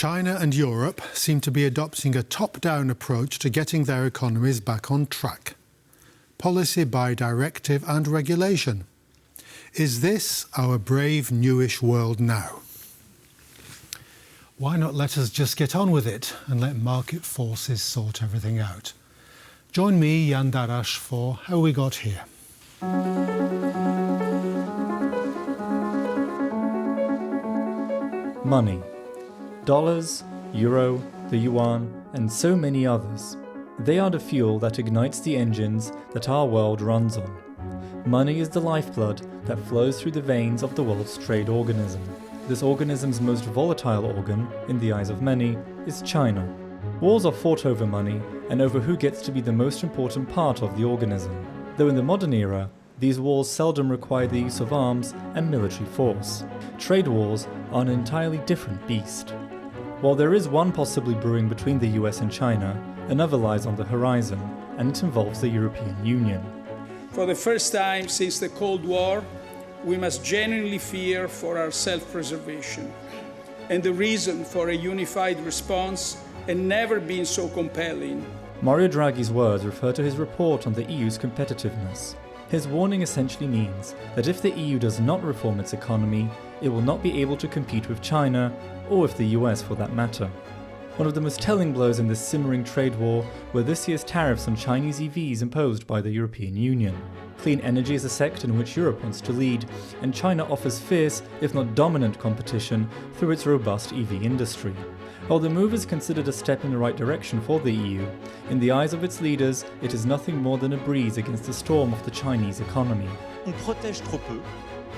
China and Europe seem to be adopting a top-down approach to getting their economies back on track. Policy by directive and regulation. Is this our brave newish world now? Why not let us just get on with it and let market forces sort everything out? Join me, Jan Darash, for How We Got Here. Money. Dollars, euro, the yuan, and so many others. They are the fuel that ignites the engines that our world runs on. Money is the lifeblood that flows through the veins of the world's trade organism. This organism's most volatile organ, in the eyes of many, is China. Wars are fought over money and over who gets to be the most important part of the organism. Though in the modern era, these wars seldom require the use of arms and military force. Trade wars are an entirely different beast. While there is one possibly brewing between the US and China, another lies on the horizon, and it involves the European Union. For the first time since the Cold War, we must genuinely fear for our self-preservation. And the reason for a unified response had never been so compelling. Mario Draghi's words refer to his report on the EU's competitiveness. His warning essentially means that if the EU does not reform its economy, it will not be able to compete with China, or with the US for that matter. One of the most telling blows in this simmering trade war were this year's tariffs on Chinese EVs imposed by the European Union. Clean energy is a sector in which Europe wants to lead, and China offers fierce, if not dominant, competition through its robust EV industry. While the move is considered a step in the right direction for the EU, in the eyes of its leaders, it is nothing more than a breeze against the storm of the Chinese economy. On protège trop peu.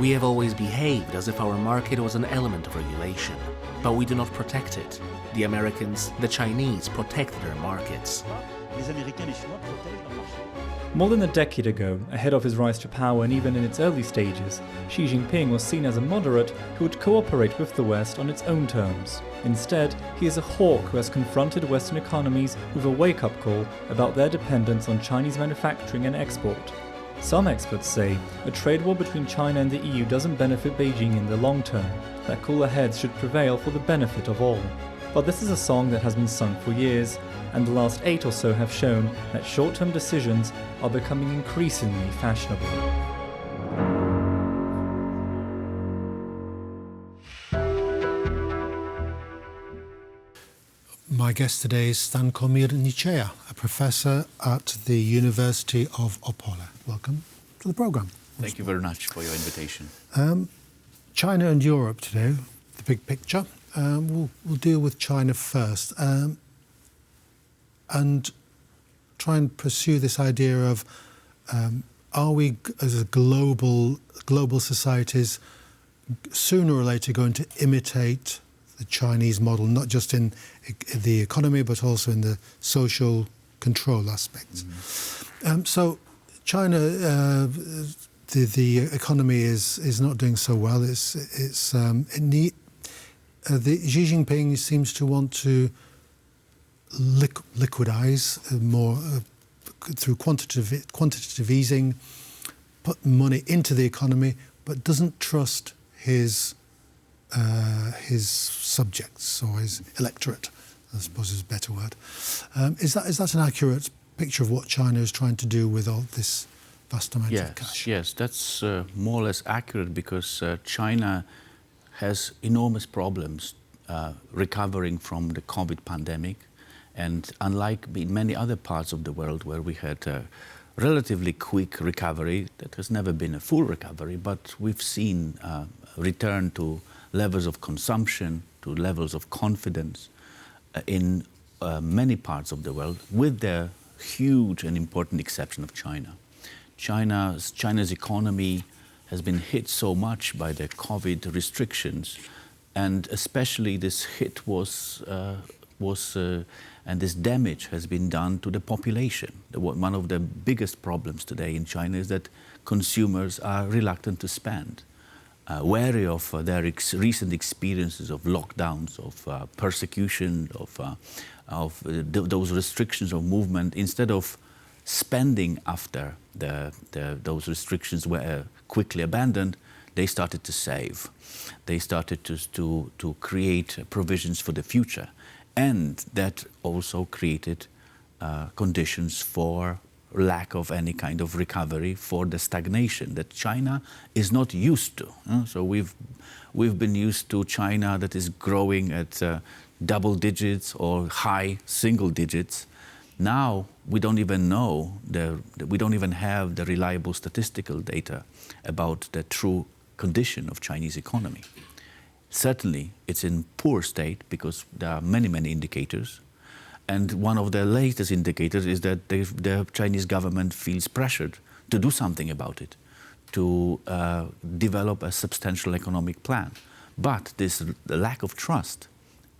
We have always behaved as if our market was an element of regulation, but we do not protect it. The Americans, the Chinese protect their markets. Les Américains et les Chinois protègent leur marché. More than a decade ago, ahead of his rise to power and even in its early stages, Xi Jinping was seen as a moderate who would cooperate with the West on its own terms. Instead, he is a hawk who has confronted Western economies with a wake-up call about their dependence on Chinese manufacturing and export. Some experts say a trade war between China and the EU doesn't benefit Beijing in the long term, that cooler heads should prevail for the benefit of all. But this is a song that has been sung for years, and the last 8 or so have shown that short-term decisions are becoming increasingly fashionable. My guest today is Stankomir Nichea, a professor at the University of Opole. Welcome to the programme. Thank you very much for your invitation. China and Europe today, the big picture. We'll deal with China first and try and pursue this idea of are we, as a global societies, sooner or later going to imitate the Chinese model, not just in the economy but also in the social control aspects. So China, the economy is not doing so well. Xi Jinping seems to want to liquidize more through quantitative easing, put money into the economy, but doesn't trust his subjects or his electorate, I suppose is a better word. Is that an accurate picture of what China is trying to do with all this vast amount of cash? Yes, that's more or less accurate because China has enormous problems recovering from the COVID pandemic. And unlike in many other parts of the world where we had a relatively quick recovery, that has never been a full recovery, but we've seen a return to levels of consumption, to levels of confidence in many parts of the world, with the huge and important exception of China. China's economy has been hit so much by the COVID restrictions, and especially this hit and this damage has been done to the population. One of the biggest problems today in China is that consumers are reluctant to spend, wary of their recent experiences of lockdowns, of persecution, of those restrictions of movement. Instead of spending after those restrictions were quickly abandoned, they started to save. They started to create provisions for the future. And that also created conditions for lack of any kind of recovery, for the stagnation that China is not used to. So we've been used to China that is growing at double digits or high single digits. Now we don't even know, we don't even have the reliable statistical data about the true condition of Chinese economy. Certainly it's in poor state because there are many, many indicators. And one of the latest indicators is that the Chinese government feels pressured to do something about it, to develop a substantial economic plan. But this lack of trust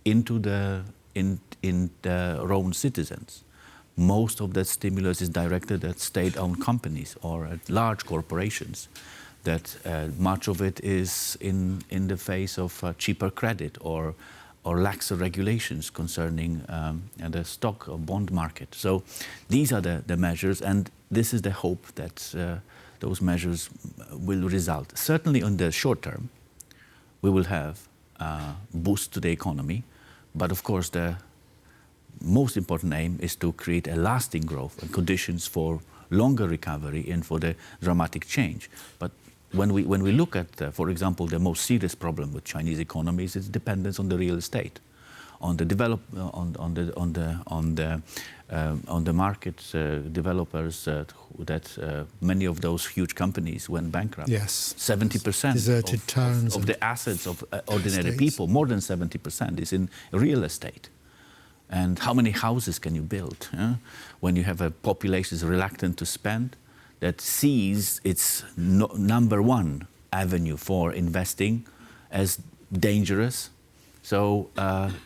into in their own citizens. Most of that stimulus is directed at state-owned companies or at large corporations. That much of it is in the face of cheaper credit or laxer regulations concerning the stock or bond market. So these are the measures, and this is the hope that those measures will result. Certainly in the short term, we will have a boost to the economy, but of course the most important aim is to create a lasting growth and conditions for longer recovery and for the dramatic change. But when we look at, for example, the most serious problem with Chinese economies is dependence on the real estate, on the on the market developers that many of those huge companies went bankrupt. Yes. 70% Deserted towns of the assets of ordinary estates. people, more than 70% is in real estate. And how many houses can you build when you have a population that's reluctant to spend, that sees its number one avenue for investing as dangerous? So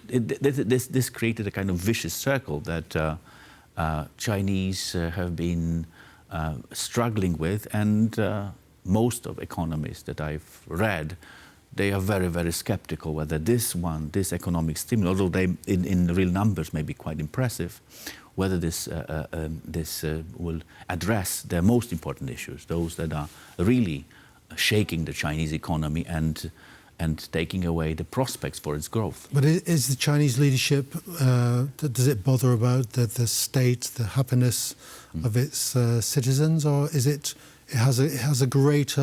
this created a kind of vicious circle that Chinese have been struggling with, and most of economists that I've read, they are very, very skeptical whether this economic stimulus, although they in real numbers may be quite impressive, whether this will address the most important issues, those that are really shaking the Chinese economy and taking away the prospects for its growth. But is the Chinese leadership, does it bother about the state, the happiness of its citizens, or is it has a great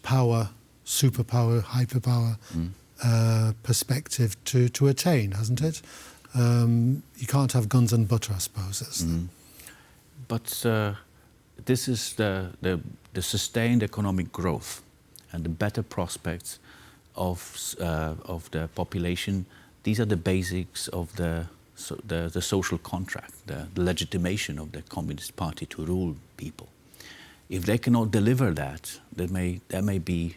power, superpower, hyperpower perspective to attain, hasn't it? You can't have guns and butter, I suppose. But this is the sustained economic growth and the better prospects of the population. These are the basics of the social contract, the legitimation of the Communist Party to rule people. If they cannot deliver that, that may be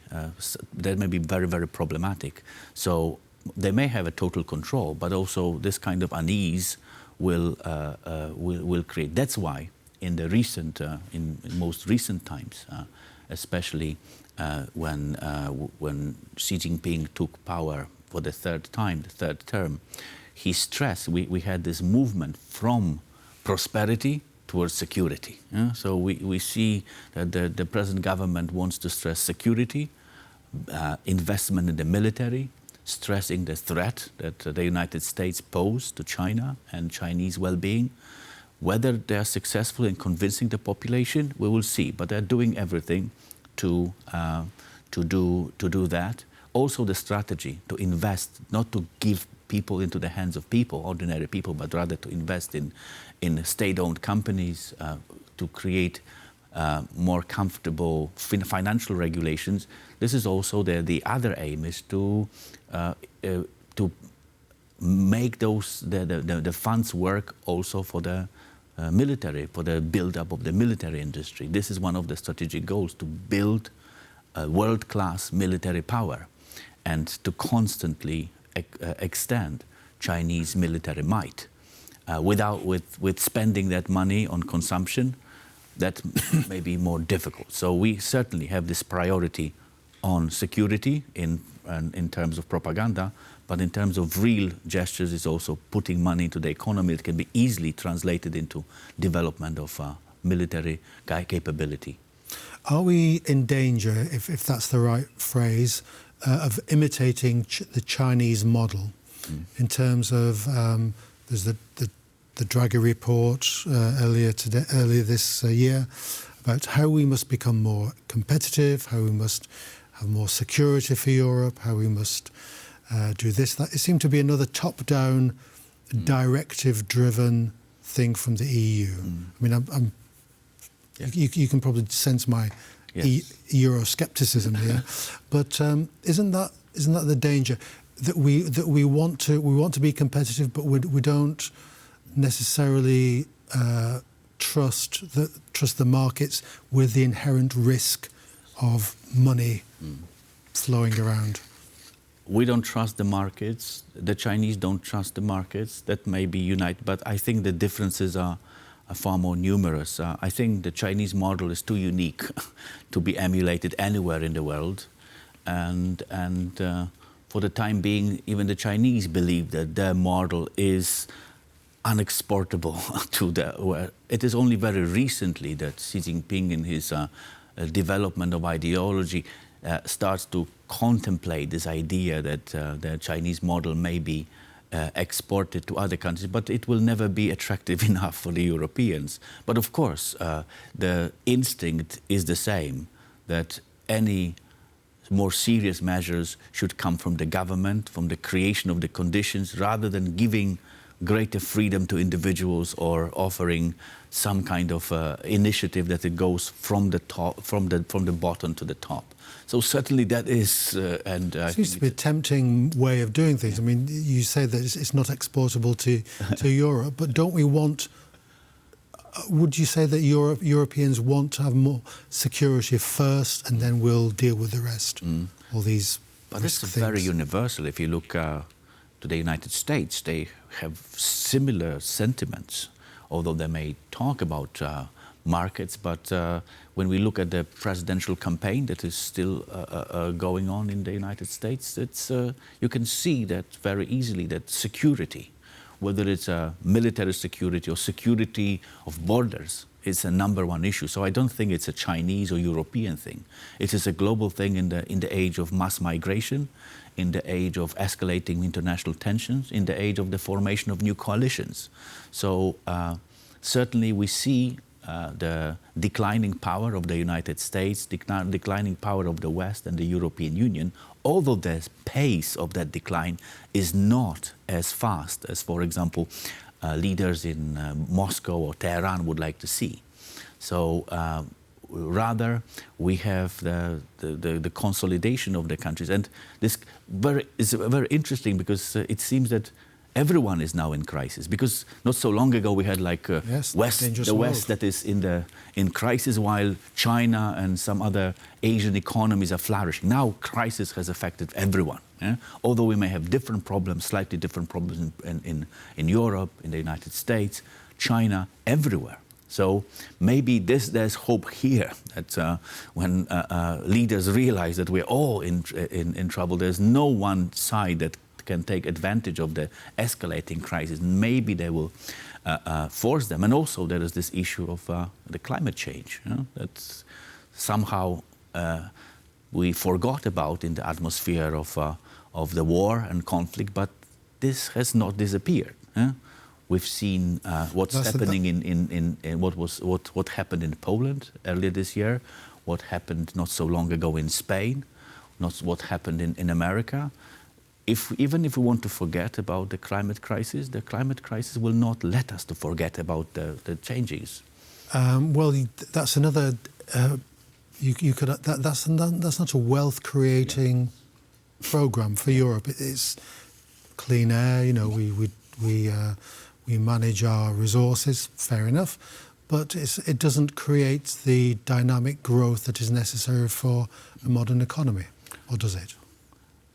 very, very problematic. So they may have a total control, but also this kind of unease will create. That's why in the recent, in most recent times, especially when Xi Jinping took power for the third term, he stressed we had this movement from prosperity towards security. So we see that the present government wants to stress security, investment in the military, stressing the threat that the United States pose to China and Chinese well-being. Whether they are successful in convincing the population, we will see. But they're doing everything to do that. Also the strategy to invest, not to give people into the hands of people, ordinary people, but rather to invest in state-owned companies, to create more comfortable financial regulations. This is also the other aim, is to make the funds work also for the military, for the build-up of the military industry. This is one of the strategic goals, to build a world-class military power and to constantly extend Chinese military might. With spending that money on consumption, that may be more difficult. So we certainly have this priority on security in terms of propaganda, but in terms of real gestures, it's also putting money into the economy that can be easily translated into development of military capability. Are we in danger, if that's the right phrase, of imitating the Chinese model in terms of there's the Draghi report earlier this year about how we must become more competitive, how we must have more security for Europe, how we must do this, that. It seemed to be another top-down, directive-driven thing from the EU. I mean, you can probably sense my Euroscepticism here, but isn't that the danger that we want to be competitive, but we don't necessarily trust the markets with the inherent risk of money flowing around? We don't trust the markets. The Chinese don't trust the markets. That may be united, but I think the differences are far more numerous. I think the Chinese model is too unique to be emulated anywhere in the world, and for the time being, even the Chinese believe that their model is unexportable to the. It is only very recently that Xi Jinping, in his development of ideology, starts to contemplate this idea that the Chinese model may be exported to other countries, but it will never be attractive enough for the Europeans. But of course, the instinct is the same, that any more serious measures should come from the government, from the creation of the conditions, rather than giving greater freedom to individuals or offering some kind of initiative that it goes from the top, from the bottom to the top. So certainly that is, and it seems to be a tempting way of doing things. I mean, you say that it's not exportable to Europe, but don't we want? Would you say that Europeans want to have more security first, and then we'll deal with the rest? All these. But this is very universal. If you look to the United States, they have similar sentiments, although they may talk about markets. But when we look at the presidential campaign that is still going on in the United States, it's you can see that very easily that security, whether it's military security or security of borders, is a #1 issue. So I don't think it's a Chinese or European thing. It is a global thing in the age of mass migration, in the age of escalating international tensions, in the age of the formation of new coalitions. So certainly we see the declining power of the United States, declining power of the West and the European Union, although the pace of that decline is not as fast as, for example, leaders in Moscow or Tehran would like to see. So rather, we have the consolidation of the countries. And this is very interesting because it seems that everyone is now in crisis, because not so long ago we had like the West that is in crisis, while China and some other Asian economies are flourishing. Now crisis has affected everyone. Although we may have different problems, slightly different problems in Europe, in the United States, China, everywhere. So maybe there's hope here that when leaders realize that we're all in trouble, there's no one side that can take advantage of the escalating crisis. Maybe they will force them. And also there is this issue of the climate change, that somehow we forgot about in the atmosphere of the war and conflict, but this has not disappeared. We've seen what's happening in what happened in Poland earlier this year, what happened not so long ago in Spain, not what happened in America. Even if we want to forget about the climate crisis will not let us to forget about the changes. Well, that's another. That's not a wealth-creating program for Europe. It's clean air. You know, we manage our resources. Fair enough, but it doesn't create the dynamic growth that is necessary for a modern economy, or does it?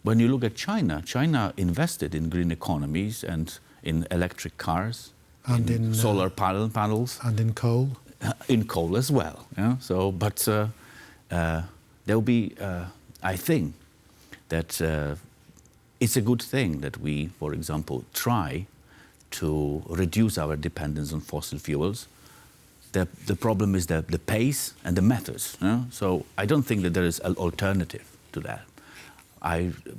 When you look at China invested in green economies and in electric cars, and in solar panels, and in coal. In coal as well. Yeah? So, but there will be. I think that it's a good thing that we, for example, try to reduce our dependence on fossil fuels. The problem is the pace and the methods. So I don't think that there is an alternative to that.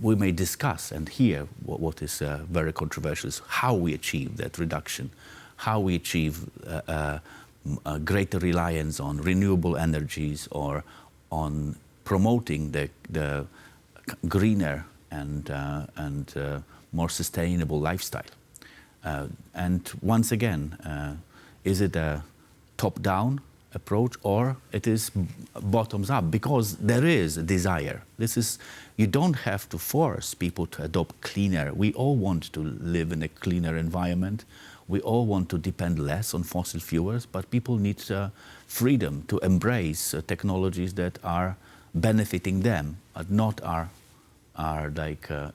We may discuss and hear what is very controversial is how we achieve that reduction, how we achieve a greater reliance on renewable energies or on promoting the greener and more sustainable lifestyle. And once again, is it a top-down approach or it is bottoms up? Because there is a desire. You don't have to force people to adopt cleaner. We all want to live in a cleaner environment. We all want to depend less on fossil fuels, but people need freedom to embrace technologies that are benefiting them, but not are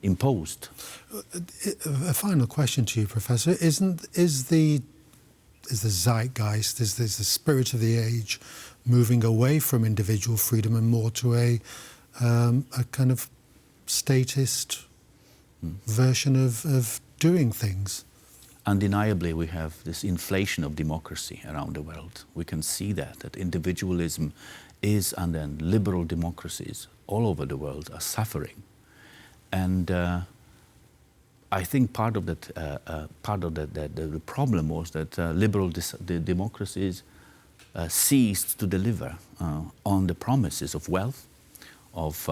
imposed. A final question to you, Professor. Is the zeitgeist, is the spirit of the age moving away from individual freedom and more to a kind of statist version of doing things? Undeniably, we have this inflation of democracy around the world. We can see that individualism is, and then liberal democracies all over the world are suffering. And I think part of the problem was that liberal democracies ceased to deliver on the promises of wealth, of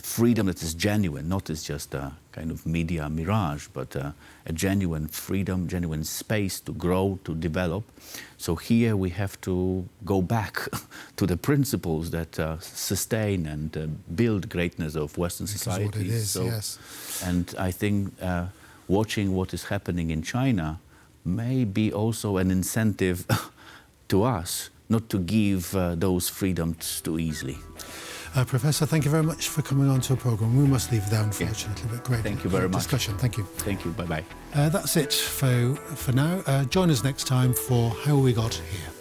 freedom that is genuine, not as just a kind of media mirage, but a genuine freedom, genuine space to grow, to develop. So here we have to go back to the principles that sustain and build greatness of Western society. What it is, yes. And I think watching what is happening in China may be also an incentive to us not to give those freedoms too easily. Professor, thank you very much for coming on to a programme. We must leave there, unfortunately, but great. Thank you very much. Discussion. Thank you. Thank you. Bye-bye. That's it for now. Join us next time for How We Got Here.